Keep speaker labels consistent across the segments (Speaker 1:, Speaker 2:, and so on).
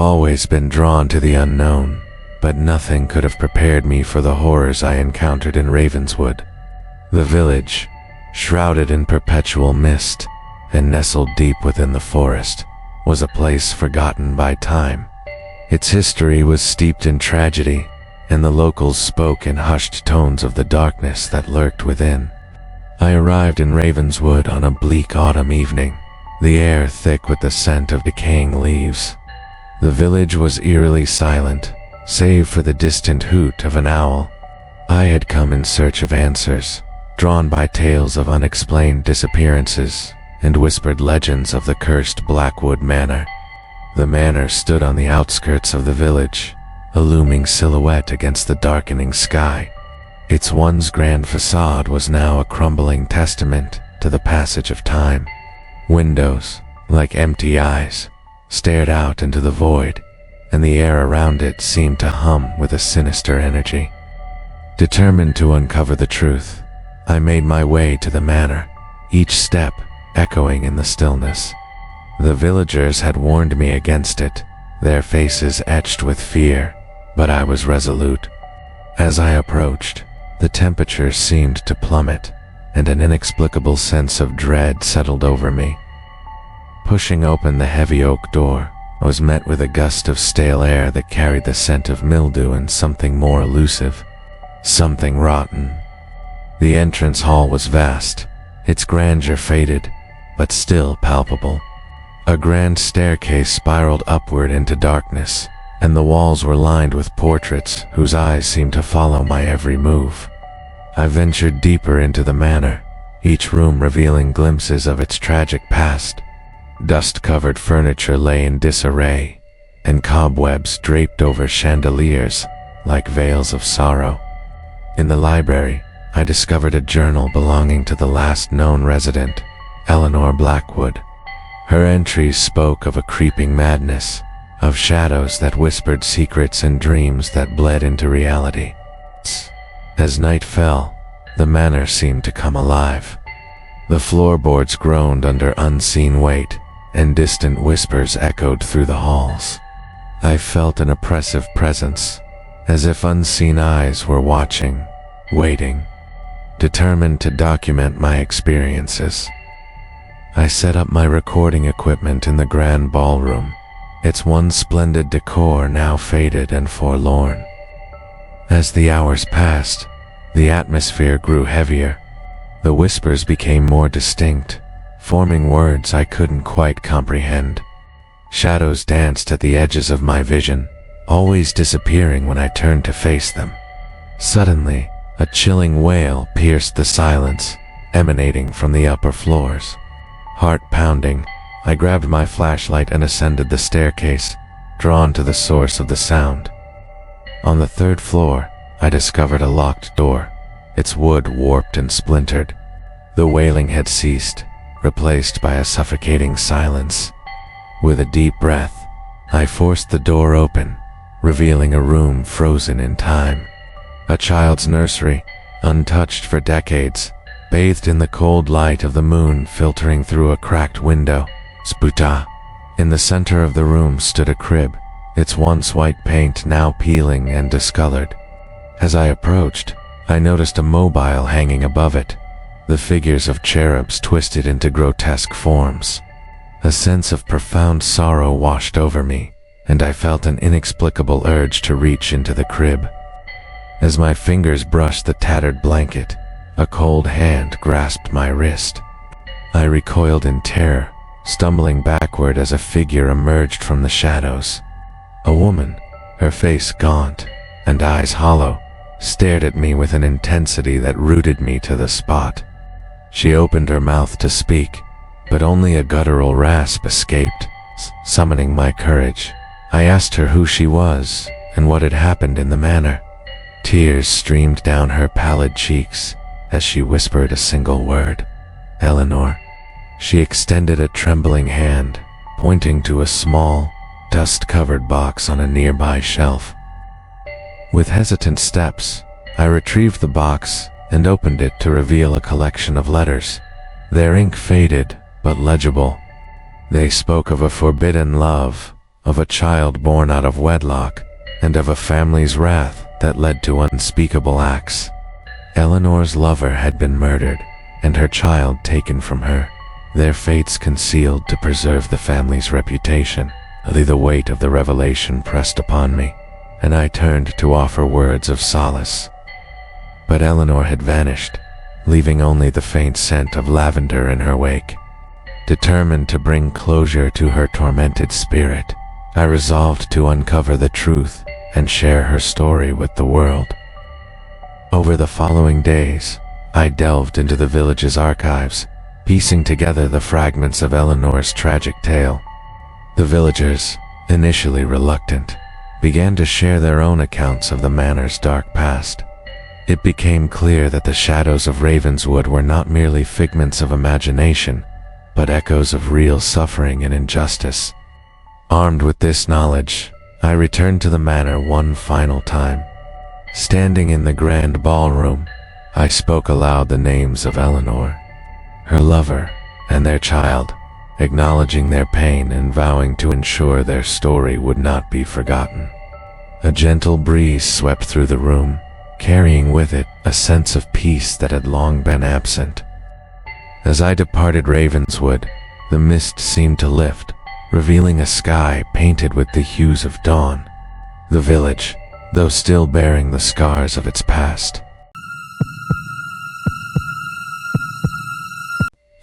Speaker 1: always been drawn to the unknown, but nothing could have prepared me for the horrors I encountered in Ravenswood. The village, shrouded in perpetual mist and nestled deep within the forest, was a place forgotten by time. Its history was steeped in tragedy, and the locals spoke in hushed tones of the darkness that lurked within. I arrived in Ravenswood on a bleak autumn evening, the air thick with the scent of decaying leaves. The village was eerily silent, save for the distant hoot of an owl. I had come in search of answers, drawn by tales of unexplained disappearances and whispered legends of the cursed Blackwood Manor. The manor stood on the outskirts of the village, a looming silhouette against the darkening sky. Its once grand facade was now a crumbling testament to the passage of time. Windows, like empty eyes, stared out into the void, and the air around it seemed to hum with a sinister energy. Determined to uncover the truth, I made my way to the manor, each step echoing in the stillness. The villagers had warned me against it, their faces etched with fear, but I was resolute. As I approached, the temperature seemed to plummet, and an inexplicable sense of dread settled over me. Pushing open the heavy oak door, I was met with a gust of stale air that carried the scent of mildew and something more elusive, something rotten. The entrance hall was vast, its grandeur faded, but still palpable. A grand staircase spiraled upward into darkness, and the walls were lined with portraits whose eyes seemed to follow my every move. I ventured deeper into the manor, each room revealing glimpses of its tragic past. Dust-covered furniture lay in disarray, and cobwebs draped over chandeliers like veils of sorrow. In the library, I discovered a journal belonging to the last known resident, Eleanor Blackwood. Her entries spoke of a creeping madness, of shadows that whispered secrets and dreams that bled into reality. As night fell, the manor seemed to come alive. The floorboards groaned under unseen weight, and distant whispers echoed through the halls. I felt an oppressive presence, as if unseen eyes were watching, waiting, determined to document my experiences. I set up my recording equipment in the grand ballroom, its once splendid decor now faded and forlorn. As the hours passed, the atmosphere grew heavier. The whispers became more distinct, forming words I couldn't quite comprehend. Shadows danced at the edges of my vision, always disappearing when I turned to face them. Suddenly, a chilling wail pierced the silence, emanating from the upper floors. Heart pounding, I grabbed my flashlight and ascended the staircase, drawn to the source of the sound. On the third floor, I discovered a locked door, its wood warped and splintered. The wailing had ceased, replaced by a suffocating silence. With a deep breath, I forced the door open, revealing a room frozen in time. A child's nursery, untouched for decades, bathed in the cold light of the moon filtering through a cracked window. Sputa. In the center of the room stood a crib, its once white paint now peeling and discolored. As I approached, I noticed a mobile hanging above it, the figures of cherubs twisted into grotesque forms. A sense of profound sorrow washed over me, and I felt an inexplicable urge to reach into the crib. As my fingers brushed the tattered blanket, a cold hand grasped my wrist. I recoiled in terror, stumbling backward as a figure emerged from the shadows. A woman, her face gaunt and eyes hollow, stared at me with an intensity that rooted me to the spot. She opened her mouth to speak, but only a guttural rasp escaped, summoning my courage. I asked her who she was and what had happened in the manor. Tears streamed down her pallid cheeks as she whispered a single word, "Eleanor." She extended a trembling hand, pointing to a small, dust-covered box on a nearby shelf. With hesitant steps, I retrieved the box and opened it to reveal a collection of letters. Their ink faded, but legible. They spoke of a forbidden love, of a child born out of wedlock, and of a family's wrath that led to unspeakable acts. Eleanor's lover had been murdered, and her child taken from her, their fates concealed to preserve the family's reputation. The weight of the revelation pressed upon me, and I turned to offer words of solace. But Eleanor had vanished, leaving only the faint scent of lavender in her wake. Determined to bring closure to her tormented spirit, I resolved to uncover the truth and share her story with the world. Over the following days, I delved into the village's archives, piecing together the fragments of Eleanor's tragic tale. The villagers, initially reluctant, began to share their own accounts of the manor's dark past. It became clear that the shadows of Ravenswood were not merely figments of imagination, but echoes of real suffering and injustice. Armed with this knowledge, I returned to the manor one final time. Standing in the grand ballroom, I spoke aloud the names of Eleanor, her lover, and their child, acknowledging their pain and vowing to ensure their story would not be forgotten. A gentle breeze swept through the room, carrying with it a sense of peace that had long been absent. As I departed Ravenswood, the mist seemed to lift, revealing a sky painted with the hues of dawn. The village, though still bearing the scars of its past.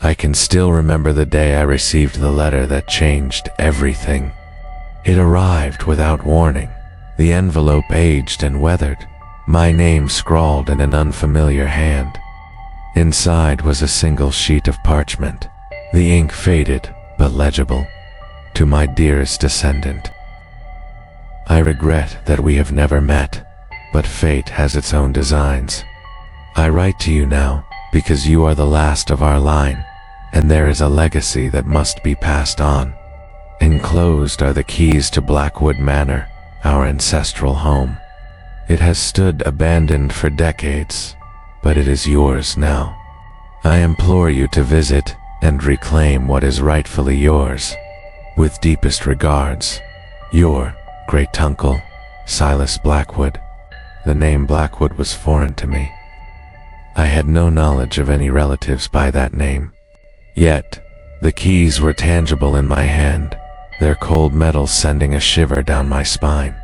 Speaker 1: I can still remember the day I received the letter that changed everything. It arrived without warning, the envelope aged and weathered, my name scrawled in an unfamiliar hand. Inside was a single sheet of parchment, the ink faded but legible. To my dearest descendant. I regret that we have never met, but fate has its own designs. I write to you now because you are the last of our line, and there is a legacy that must be passed on. Enclosed are the keys to Blackwood Manor, our ancestral home. It has stood abandoned for decades, but it is yours now. I implore you to visit and reclaim what is rightfully yours. With deepest regards, your great-uncle, Silas Blackwood. The name Blackwood was foreign to me. I had no knowledge of any relatives by that name. Yet, the keys were tangible in my hand, their cold metal sending a shiver down my spine.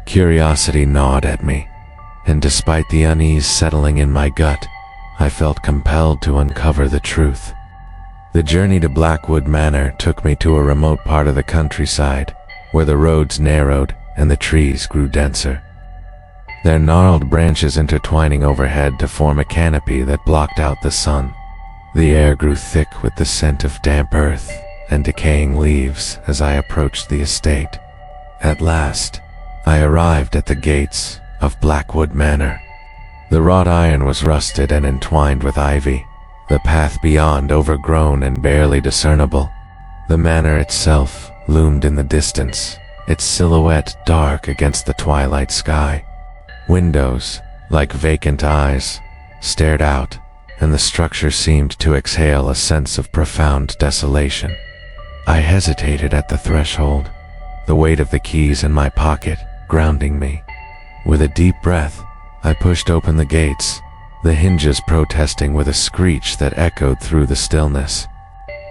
Speaker 1: Curiosity gnawed at me, and despite the unease settling in my gut, I felt compelled to uncover the truth. The journey to Blackwood Manor took me to a remote part of the countryside, where the roads narrowed and the trees grew denser, their gnarled branches intertwining overhead to form a canopy that blocked out the sun. The air grew thick with the scent of damp earth and decaying leaves as I approached the estate. At last, I arrived at the gates of Blackwood Manor. The wrought iron was rusted and entwined with ivy, the path beyond overgrown and barely discernible. The manor itself loomed in the distance, its silhouette dark against the twilight sky. Windows, like vacant eyes, stared out, and the structure seemed to exhale a sense of profound desolation. I hesitated at the threshold, the weight of the keys in my pocket grounding me. With a deep breath, I pushed open the gates, the hinges protesting with a screech that echoed through the stillness.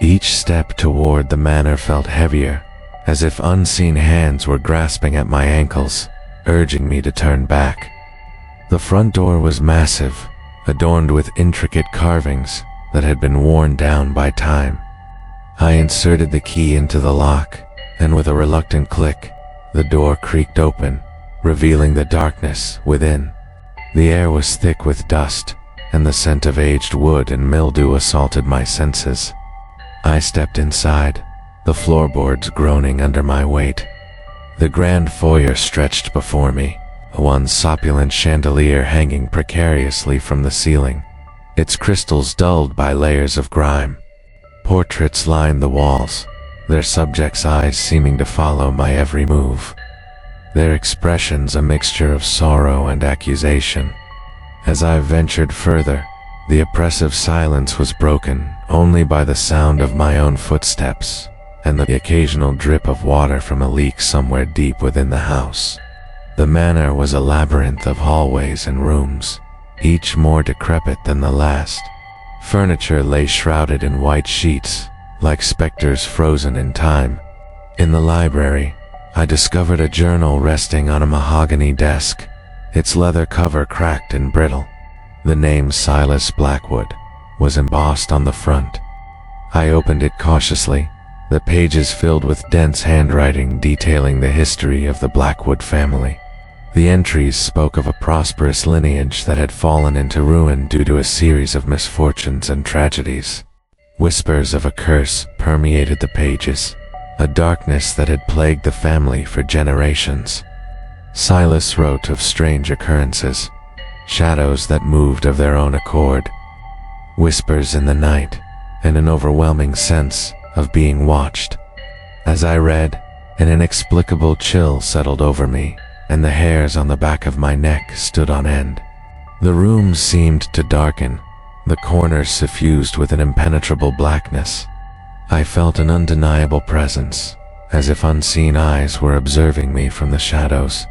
Speaker 1: Each step toward the manor felt heavier, as if unseen hands were grasping at my ankles, urging me to turn back. The front door was massive, adorned with intricate carvings that had been worn down by time. I inserted the key into the lock, and with a reluctant click, the door creaked open, revealing the darkness within. The air was thick with dust, and the scent of aged wood and mildew assaulted my senses. I stepped inside, the floorboards groaning under my weight. The grand foyer stretched before me, a once opulent chandelier hanging precariously from the ceiling, its crystals dulled by layers of grime. Portraits lined the walls, their subjects' eyes seeming to follow my every move, their expressions a mixture of sorrow and accusation. As I ventured further, the oppressive silence was broken only by the sound of my own footsteps, and the occasional drip of water from a leak somewhere deep within the house. The manor was a labyrinth of hallways and rooms, each more decrepit than the last. Furniture lay shrouded in white sheets, like specters frozen in time. In the library, I discovered a journal resting on a mahogany desk, its leather cover cracked and brittle. The name Silas Blackwood was embossed on the front. I opened it cautiously, the pages filled with dense handwriting detailing the history of the Blackwood family. The entries spoke of a prosperous lineage that had fallen into ruin due to a series of misfortunes and tragedies. Whispers of a curse permeated the pages, a darkness that had plagued the family for generations. Silas wrote of strange occurrences, shadows that moved of their own accord, whispers in the night, and an overwhelming sense of being watched. As I read, an inexplicable chill settled over me, and the hairs on the back of my neck stood on end. The room seemed to darken, the corners suffused with an impenetrable blackness. I felt an undeniable presence, as if unseen eyes were observing me from the shadows.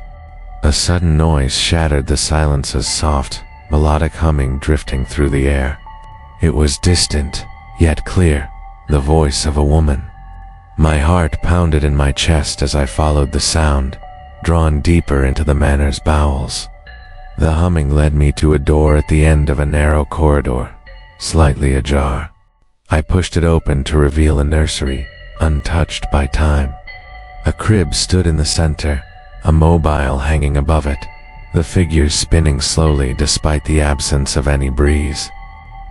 Speaker 1: A sudden noise shattered the silence's soft, melodic humming drifting through the air. It was distant, yet clear, the voice of a woman. My heart pounded in my chest as I followed the sound, drawn deeper into the manor's bowels. The humming led me to a door at the end of a narrow corridor, slightly ajar. I pushed it open to reveal a nursery, untouched by time. A crib stood in the center, a mobile hanging above it, the figures spinning slowly despite the absence of any breeze.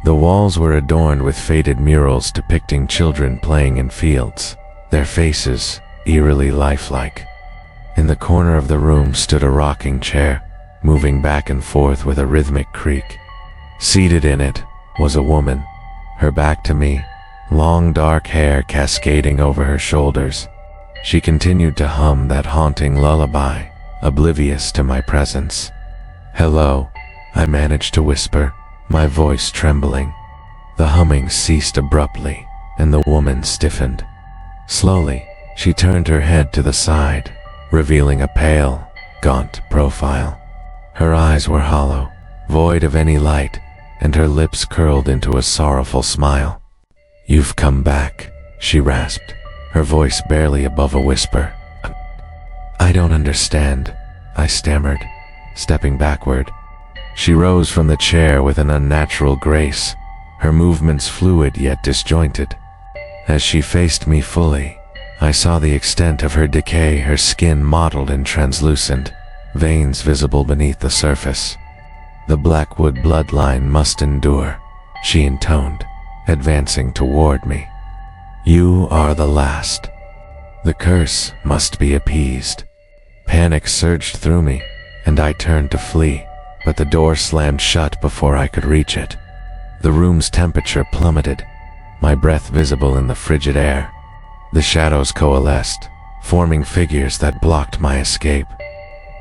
Speaker 1: The walls were adorned with faded murals depicting children playing in fields, their faces eerily lifelike. In the corner of the room stood a rocking chair, moving back and forth with a rhythmic creak. Seated in it was a woman, her back to me, long dark hair cascading over her shoulders. She continued to hum that haunting lullaby, oblivious to my presence. "Hello," I managed to whisper, my voice trembling. The humming ceased abruptly, and the woman stiffened. Slowly, she turned her head to the side, revealing a pale, gaunt profile. Her eyes were hollow, void of any light, and her lips curled into a sorrowful smile. "You've come back," she rasped, her voice barely above a whisper. "I don't understand," I stammered, stepping backward. She rose from the chair with an unnatural grace, her movements fluid yet disjointed. As she faced me fully, I saw the extent of her decay, her skin mottled and translucent, veins visible beneath the surface. "The Blackwood bloodline must endure," she intoned, advancing toward me. "You are the last. The curse must be appeased." Panic surged through me, and I turned to flee, but the door slammed shut before I could reach it. The room's temperature plummeted, my breath visible in the frigid air. The shadows coalesced, forming figures that blocked my escape.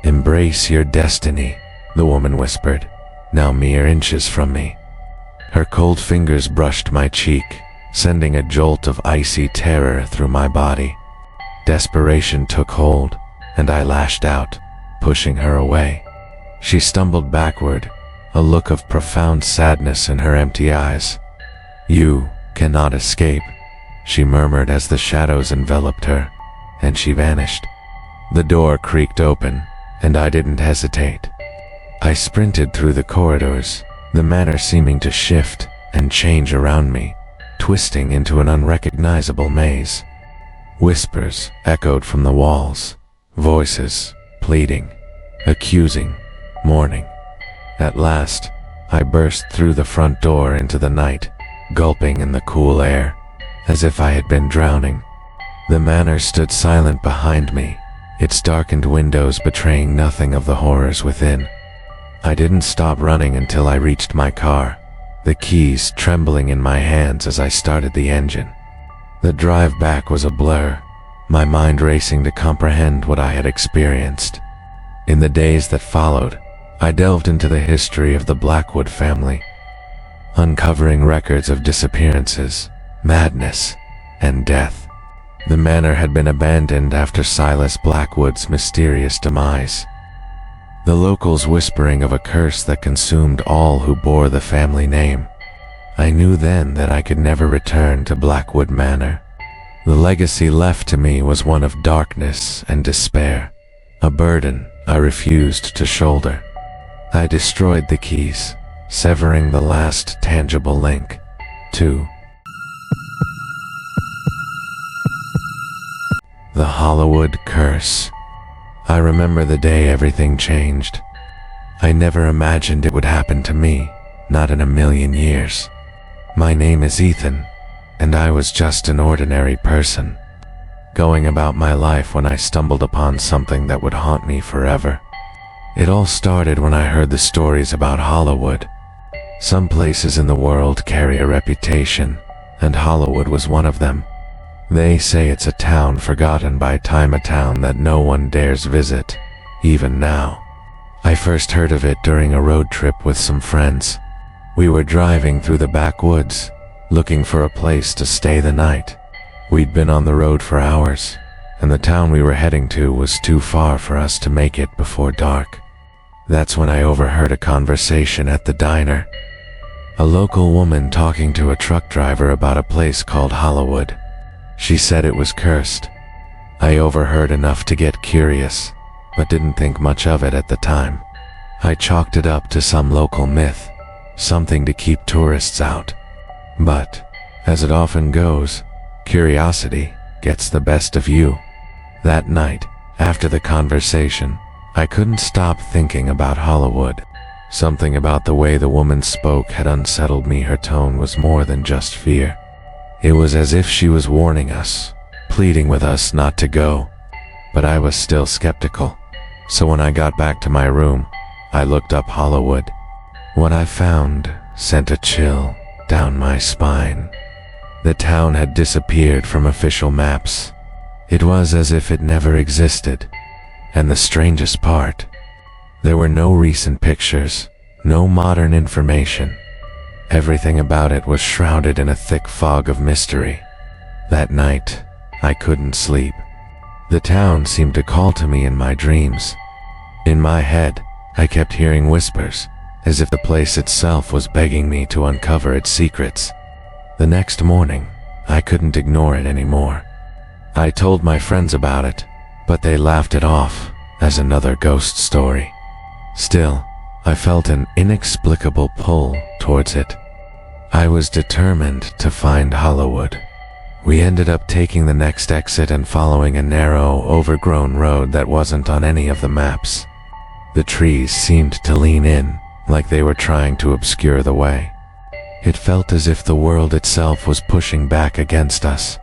Speaker 1: "Embrace your destiny," the woman whispered, now mere inches from me. Her cold fingers brushed my cheek, sending a jolt of icy terror through my body. Desperation took hold, and I lashed out, pushing her away. She stumbled backward, a look of profound sadness in her empty eyes. "You cannot escape," she murmured as the shadows enveloped her, and she vanished. The door creaked open, and I didn't hesitate. I sprinted through the corridors, the manor seeming to shift and change around me, twisting into an unrecognizable maze. Whispers echoed from the walls, voices pleading, accusing, mourning. At last, I burst through the front door into the night, gulping in the cool air, as if I had been drowning. The manor stood silent behind me, its darkened windows betraying nothing of the horrors within. I didn't stop running until I reached my car, the keys trembling in my hands as I started the engine. The drive back was a blur, my mind racing to comprehend what I had experienced. In the days that followed, I delved into the history of the Blackwood family, uncovering records of disappearances, madness, and death. The manor had been abandoned after Silas Blackwood's mysterious demise, the locals whispering of a curse that consumed all who bore the family name. I knew then that I could never return to Blackwood Manor. The legacy left to me was one of darkness and despair, a burden I refused to shoulder. I destroyed the keys, severing the last tangible link to the Hollywood curse. I remember the day everything changed. I never imagined it would happen to me, not in a million years. My name is Ethan, and I was just an ordinary person, going about my life when I stumbled upon something that would haunt me forever. It all started when I heard the stories about Hollywood. Some places in the world carry a reputation, and Hollywood was one of them. They say it's a town forgotten by time, a town that no one dares visit, even now. I first heard of it during a road trip with some friends. We were driving through the backwoods, looking for a place to stay the night. We'd been on the road for hours, and the town we were heading to was too far for us to make it before dark. That's when I overheard a conversation at the diner. A local woman talking to a truck driver about a place called Hollywood. She said it was cursed. I overheard enough to get curious, but didn't think much of it at the time. I chalked it up to some local myth, something to keep tourists out. But, as it often goes, curiosity gets the best of you. That night, after the conversation, I couldn't stop thinking about Hollywood. Something about the way the woman spoke had unsettled me. Her tone was more than just fear. It was as if she was warning us, pleading with us not to go. But I was still skeptical. So when I got back to my room, I looked up Hollywood. What I found sent a chill down my spine. The town had disappeared from official maps. It was as if it never existed. And the strangest part, there were no recent pictures, no modern information. Everything about it was shrouded in a thick fog of mystery. That night, I couldn't sleep. The town seemed to call to me in my dreams. In my head, I kept hearing whispers, as if the place itself was begging me to uncover its secrets. The next morning, I couldn't ignore it anymore. I told my friends about it, but they laughed it off as another ghost story. Still, I felt an inexplicable pull towards it. I was determined to find Hollywood. We ended up taking the next exit and following a narrow, overgrown road that wasn't on any of the maps. The trees seemed to lean in, like they were trying to obscure the way. It felt as if the world itself was pushing back against us.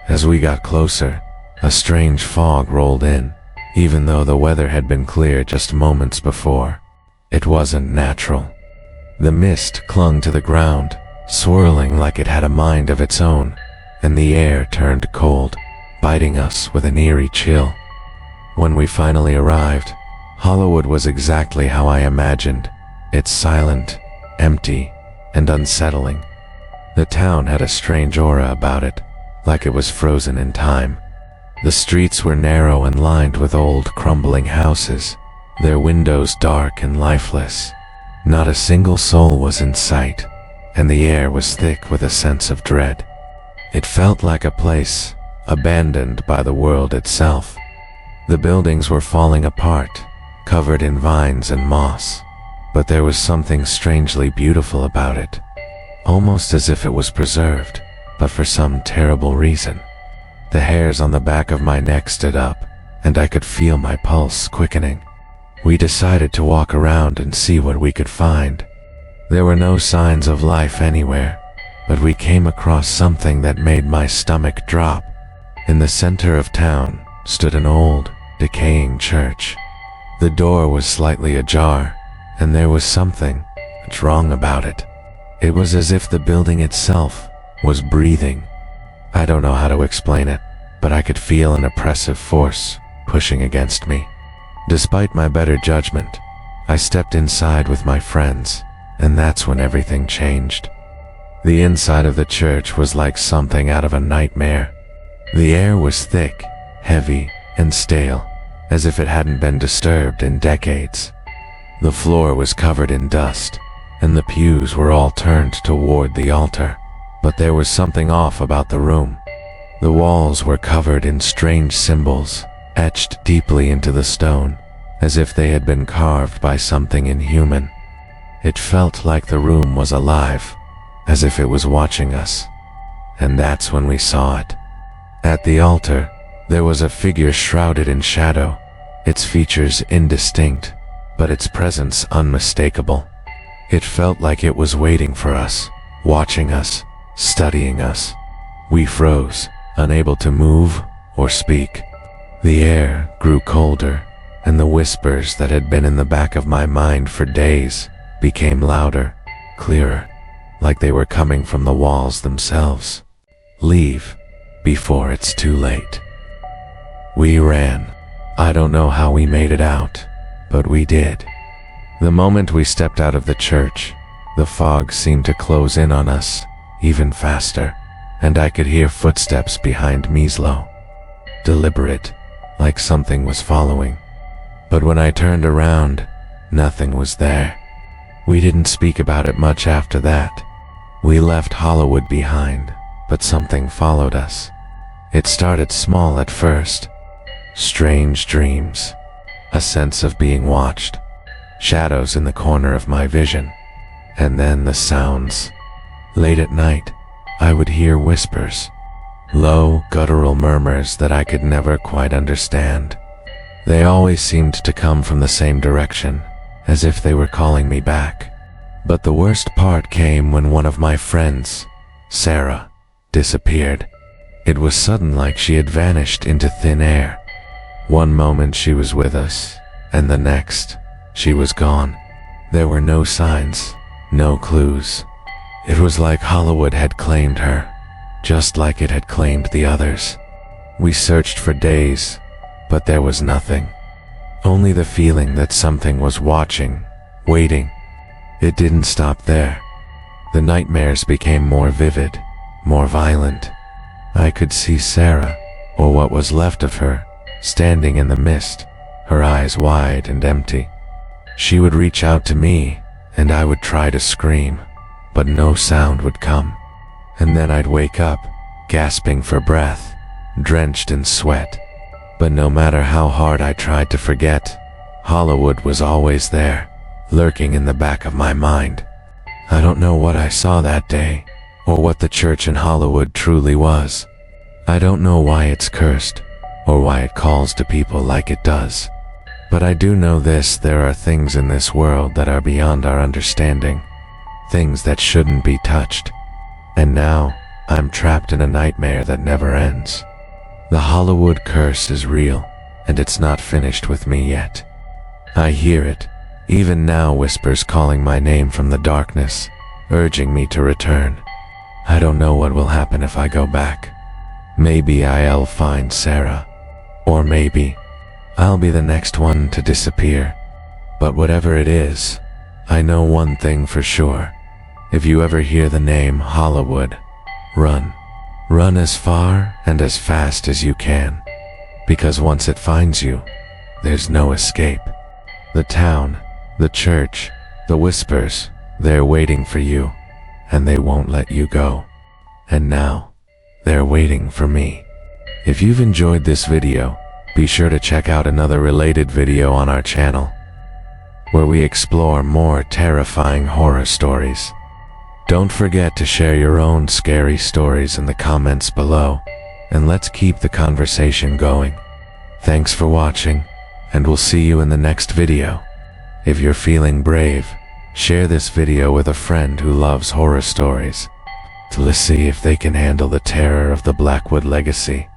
Speaker 1: As we got closer, a strange fog rolled in, even though the weather had been clear just moments before. It wasn't natural. The mist clung to the ground, swirling like it had a mind of its own, and the air turned cold, biting us with an eerie chill. When we finally arrived, Hollywood was exactly how I imagined. It's silent, empty, and unsettling. The town had a strange aura about it, like it was frozen in time. The streets were narrow and lined with old, crumbling houses, their windows dark and lifeless. Not a single soul was in sight, and the air was thick with a sense of dread. It felt like a place abandoned by the world itself. The buildings were falling apart, covered in vines and moss, but there was something strangely beautiful about it, almost as if it was preserved, but for some terrible reason. The hairs on the back of my neck stood up, and I could feel my pulse quickening. We decided to walk around and see what we could find. There were no signs of life anywhere, but we came across something that made my stomach drop. In the center of town stood an old, decaying church. The door was slightly ajar, and there was something wrong about it. It was as if the building itself was breathing. I don't know how to explain it, but I could feel an oppressive force pushing against me. Despite my better judgment, I stepped inside with my friends, and that's when everything changed. The inside of the church was like something out of a nightmare. The air was thick, heavy, and stale, as if it hadn't been disturbed in decades. The floor was covered in dust, and the pews were all turned toward the altar. But there was something off about the room. The walls were covered in strange symbols, etched deeply into the stone, as if they had been carved by something inhuman. It felt like the room was alive, as if it was watching us. And that's when we saw it. At the altar, there was a figure shrouded in shadow, its features indistinct, but its presence unmistakable. It felt like it was waiting for us, watching us, studying us. We froze, unable to move or speak. The air grew colder, and the whispers that had been in the back of my mind for days became louder, clearer, like they were coming from the walls themselves. Leave before it's too late. We ran. I don't know how we made it out, but we did. The moment we stepped out of the church, the fog seemed to close in on us even faster, and I could hear footsteps behind Mieslo, deliberate, like something was following. But when I turned around, nothing was there. We didn't speak about it much after that. We left Hollywood behind, but something followed us. It started small at first. Strange dreams, a sense of being watched, shadows in the corner of my vision, and then the sounds. Late at night, I would hear whispers, low, guttural murmurs that I could never quite understand. They always seemed to come from the same direction, as if they were calling me back. But the worst part came when one of my friends, Sarah, disappeared. It was sudden, like she had vanished into thin air. One moment she was with us, and the next, she was gone. There were no signs, no clues. It was like Hollywood had claimed her, just like it had claimed the others. We searched for days, but there was nothing. Only the feeling that something was watching, waiting. It didn't stop there. The nightmares became more vivid, more violent. I could see Sarah, or what was left of her, standing in the mist, her eyes wide and empty. She would reach out to me, and I would try to scream, but no sound would come. And then I'd wake up, gasping for breath, drenched in sweat. But no matter how hard I tried to forget, Hollywood was always there, lurking in the back of my mind. I don't know what I saw that day, or what the church in Hollywood truly was. I don't know why it's cursed, or why it calls to people like it does. But I do know this: there are things in this world that are beyond our understanding, things that shouldn't be touched. And now, I'm trapped in a nightmare that never ends. The Hollywood curse is real, and it's not finished with me yet. I hear it, even now, whispers calling my name from the darkness, urging me to return. I don't know what will happen if I go back. Maybe I'll find Sarah, or maybe I'll be the next one to disappear. But whatever it is, I know one thing for sure. If you ever hear the name Hollywood, run. Run as far and as fast as you can, because once it finds you, there's no escape. The town, the church, the whispers, they're waiting for you, and they won't let you go. And now, they're waiting for me. If you've enjoyed this video, be sure to check out another related video on our channel, where we explore more terrifying horror stories. Don't forget to share your own scary stories in the comments below, and let's keep the conversation going. Thanks for watching, and we'll see you in the next video. If you're feeling brave, share this video with a friend who loves horror stories. Let's see if they can handle the terror of the Blackwood Legacy.